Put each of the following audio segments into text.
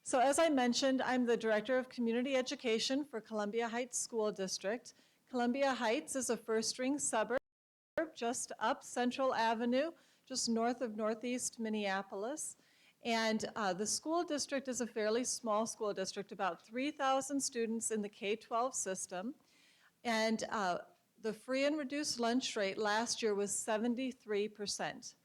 So as I mentioned, I'm the Director of Community Education for Columbia Heights School District. Columbia Heights is a first-ring suburb just up Central Avenue, just north of Northeast Minneapolis. And the school district is a fairly small school district, about 3,000 students in the K-12 system. And the free and reduced lunch rate last year was 73%.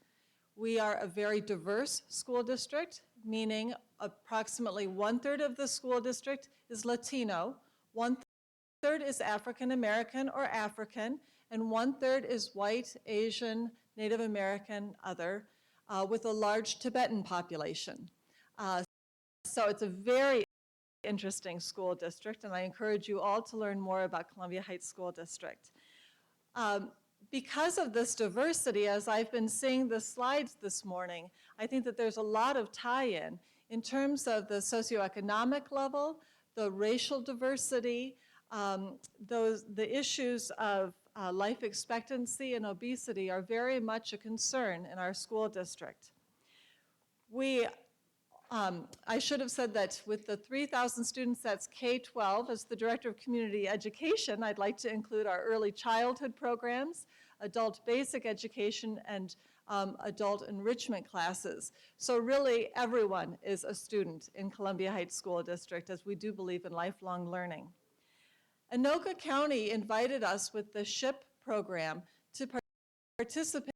We are a very diverse school district, meaning approximately 1/3 of the school district is Latino, 1/3 is African American or African, and 1/3 is white, Asian, Native American, other, with a large Tibetan population. So it's a very interesting school district, and I encourage you all to learn more about Columbia Heights School District. Because of this diversity, as I've been seeing the slides this morning, I think that there's a lot of tie-in in terms of the socioeconomic level, the racial diversity, the issues of life expectancy and obesity are very much a concern in our school district. I should have said that with the 3,000 students, that's K-12. As the Director of Community Education, I'd like to include our early childhood programs, adult basic education, and adult enrichment classes. So really, everyone is a student in Columbia Heights School District, as we do believe in lifelong learning. Anoka County invited us with the SHIP program to participate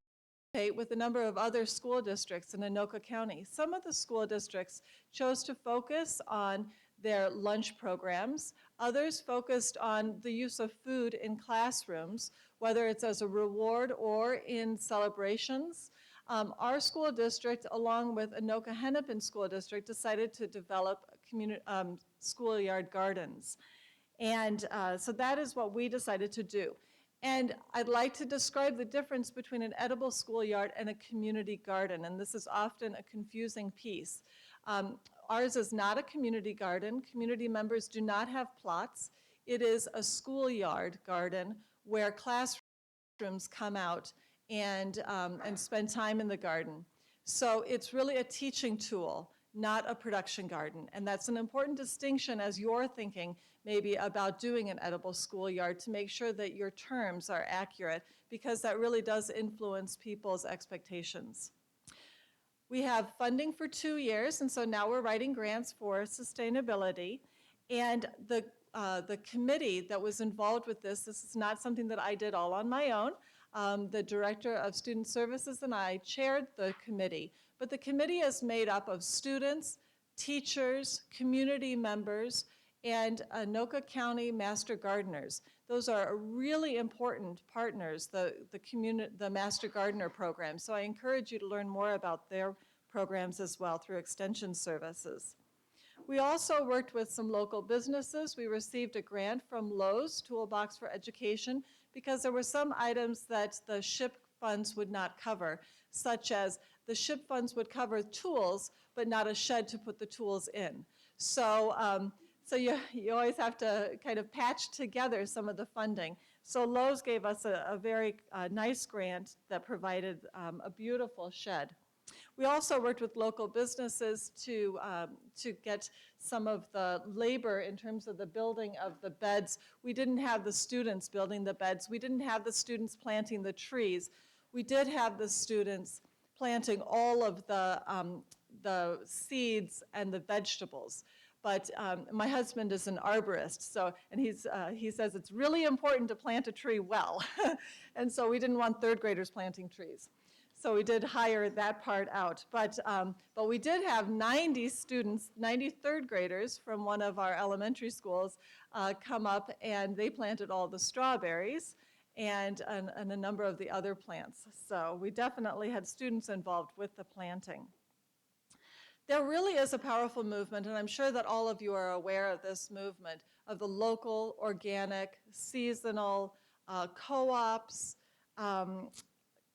with a number of other school districts in Anoka County. Some of the school districts chose to focus on their lunch programs. Others focused on the use of food in classrooms, whether it's as a reward or in celebrations. Our school district, along with Anoka Hennepin School District, decided to develop schoolyard gardens. And so that is what we decided to do. And I'd like to describe the difference between an edible schoolyard and a community garden, and this is often a confusing piece. Ours is not a community garden. Community members do not have plots. It is a schoolyard garden where classrooms come out and spend time in the garden. So it's really a teaching tool, not a production garden. And that's an important distinction as you're thinking maybe about doing an edible schoolyard, to make sure that your terms are accurate, because that really does influence people's expectations. We have funding for 2 years, and so now we're writing grants for sustainability. And the committee that was involved with this is not something that I did all on my own. The Director of Student Services and I chaired the committee. But the committee is made up of students, teachers, community members, and Anoka County Master Gardeners. Those are really important partners, the Master Gardener program. So I encourage you to learn more about their programs as well through extension services. We also worked with some local businesses. We received a grant from Lowe's Toolbox for Education because there were some items that the SHIP funds would not cover, such as the SHIP funds would cover tools, but not a shed to put the tools in. So you always have to kind of patch together some of the funding. So Lowe's gave us a very nice grant that provided a beautiful shed. We also worked with local businesses to get some of the labor in terms of the building of the beds. We didn't have the students building the beds. We didn't have the students planting the trees. We did have the students planting all of the seeds and the vegetables. But my husband is an arborist, and he says it's really important to plant a tree well. And so we didn't want third graders planting trees. So we did hire that part out. But we did have 90 students, 90 third graders from one of our elementary schools come up, and they planted all the strawberries and a number of the other plants. So we definitely had students involved with the planting. There really is a powerful movement, and I'm sure that all of you are aware of this movement, of the local, organic, seasonal, co-ops,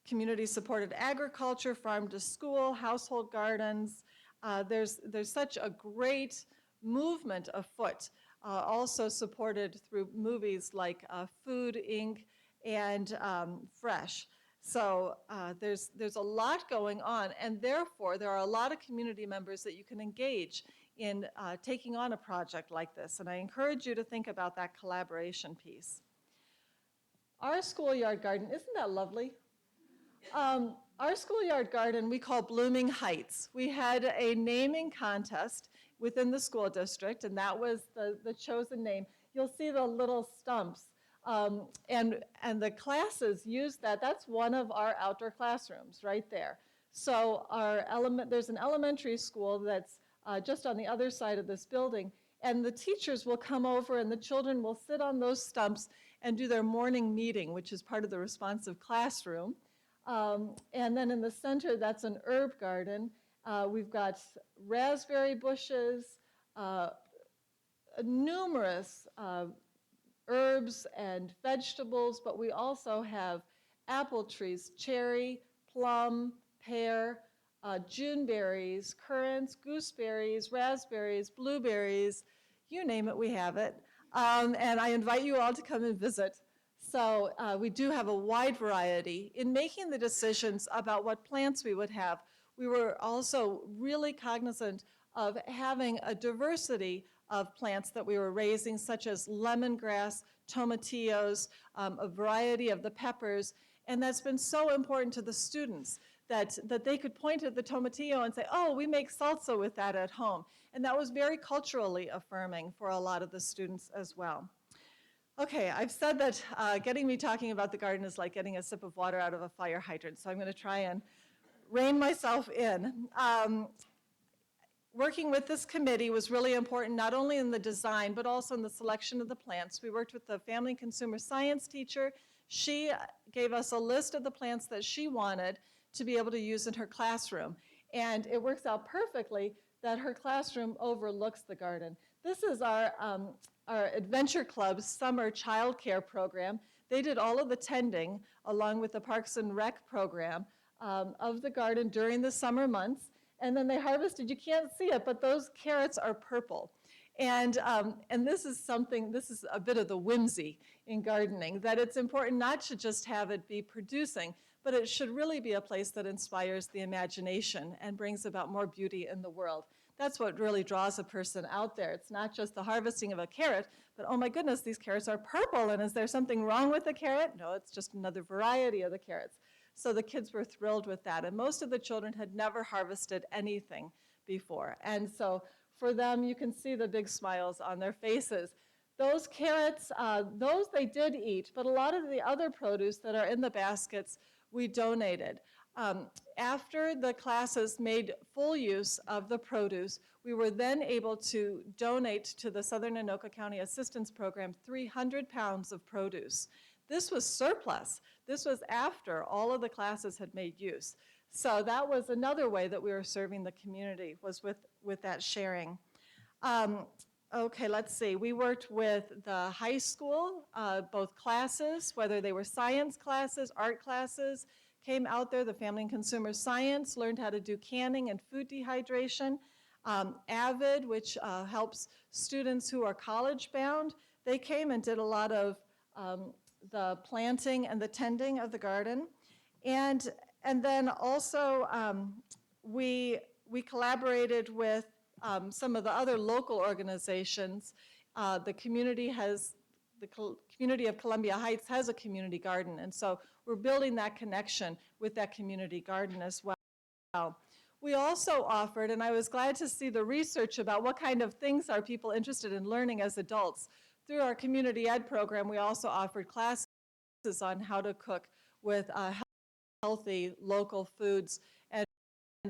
community-supported agriculture, farm to school, household gardens. There's such a great movement afoot, also supported through movies like Food, Inc. and Fresh. So there's a lot going on, and therefore there are a lot of community members that you can engage in taking on a project like this. And I encourage you to think about that collaboration piece. Our schoolyard garden, isn't that lovely? Our schoolyard garden we call Blooming Heights. We had a naming contest within the school district, and that was the chosen name. You'll see the little stumps, and the classes use that. That's one of our outdoor classrooms right there. So there's an elementary school that's just on the other side of this building, and the teachers will come over and the children will sit on those stumps and do their morning meeting, which is part of the responsive classroom. And then in the center, that's an herb garden. We've got raspberry bushes, numerous herbs and vegetables, but we also have apple trees, cherry, plum, pear, June berries, currants, gooseberries, raspberries, blueberries, you name it, we have it. And I invite you all to come and visit. So we do have a wide variety. In making the decisions about what plants we would have, we were also really cognizant of having a diversity of plants that we were raising, such as lemongrass, tomatillos, a variety of the peppers. And that's been so important to the students that they could point at the tomatillo and say, oh, we make salsa with that at home. And that was very culturally affirming for a lot of the students as well. Okay, I've said that getting me talking about the garden is like getting a sip of water out of a fire hydrant, so I'm going to try and rein myself in. Working with this committee was really important, not only in the design, but also in the selection of the plants. We worked with the family and consumer science teacher. She gave us a list of the plants that she wanted to be able to use in her classroom. And it works out perfectly that her classroom overlooks the garden. This is our Adventure Club's summer childcare program. They did all of the tending along with the Parks and Rec program of the garden during the summer months. And then they harvested, you can't see it, but those carrots are purple. And this is a bit of the whimsy in gardening, that it's important not to just have it be producing, but it should really be a place that inspires the imagination and brings about more beauty in the world. That's what really draws a person out there. It's not just the harvesting of a carrot, but oh my goodness, these carrots are purple, and is there something wrong with the carrot? No, it's just another variety of the carrots. So the kids were thrilled with that, and most of the children had never harvested anything before. And so for them, you can see the big smiles on their faces. Those carrots, those they did eat, but a lot of the other produce that are in the baskets, we donated. After the classes made full use of the produce, we were then able to donate to the Southern Anoka County Assistance Program 300 pounds of produce. This was surplus. This was after all of the classes had made use. So that was another way that we were serving the community, was with that sharing. Okay, let's see. We worked with the high school, both classes, whether they were science classes, art classes, came out there. The family and consumer science learned how to do canning and food dehydration. AVID, which helps students who are college bound, they came and did a lot of the planting and the tending of the garden. And then also we collaborated with some of the other local organizations. The community of Columbia Heights has a community garden, and so we're building that connection with that community garden as well. We also offered, and I was glad to see the research about what kind of things are people interested in learning as adults. Through our community ed program, we also offered classes on how to cook with healthy local foods, and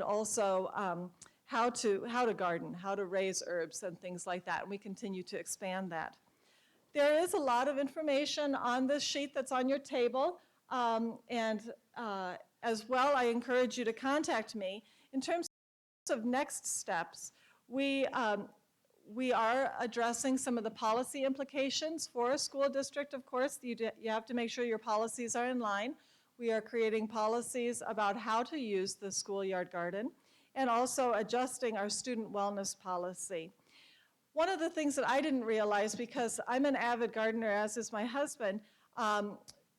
also how to garden, how to raise herbs and things like that. And we continue to expand that. There is a lot of information on this sheet that's on your table. As well, I encourage you to contact me. In terms of next steps, we are addressing some of the policy implications for a school district. Of course, you have to make sure your policies are in line. We are creating policies about how to use the schoolyard garden, and also adjusting our student wellness policy. One of the things that I didn't realize, because I'm an avid gardener, as is my husband,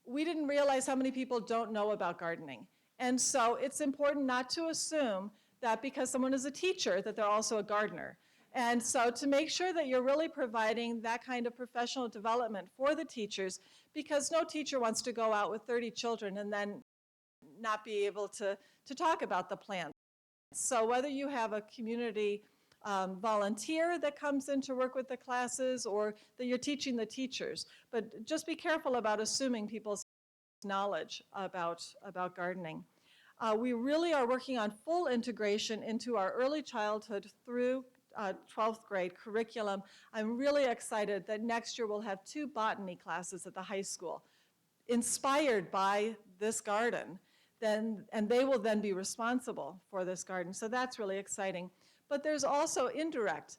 we didn't realize how many people don't know about gardening. And so it's important not to assume that because someone is a teacher that they're also a gardener. And so to make sure that you're really providing that kind of professional development for the teachers, because no teacher wants to go out with 30 children and then not be able to talk about the plan. So whether you have a community volunteer that comes in to work with the classes or that you're teaching the teachers, but just be careful about assuming people's knowledge about gardening. We really are working on full integration into our early childhood through 12th grade curriculum. I'm really excited that next year we'll have 2 botany classes at the high school inspired by this garden. And they will then be responsible for this garden. So that's really exciting. But there's also indirect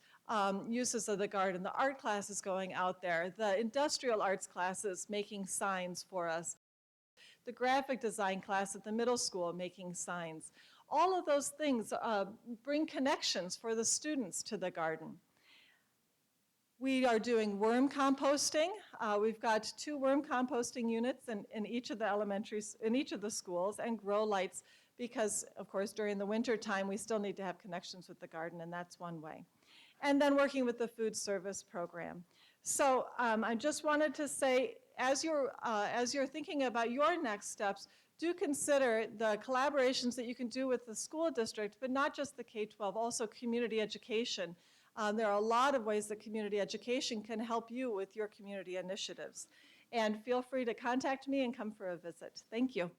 uses of the garden. The art classes going out there, the industrial arts classes making signs for us, the graphic design class at the middle school making signs. All of those things bring connections for the students to the garden. We are doing worm composting. We've got 2 worm composting units in each of the elementaries, in each of the schools, and grow lights because, of course, during the winter time, we still need to have connections with the garden, and that's one way. And then working with the food service program. So I just wanted to say, as you're thinking about your next steps, do consider the collaborations that you can do with the school district, but not just the K-12, also community education. There are a lot of ways that community education can help you with your community initiatives. And feel free to contact me and come for a visit. Thank you.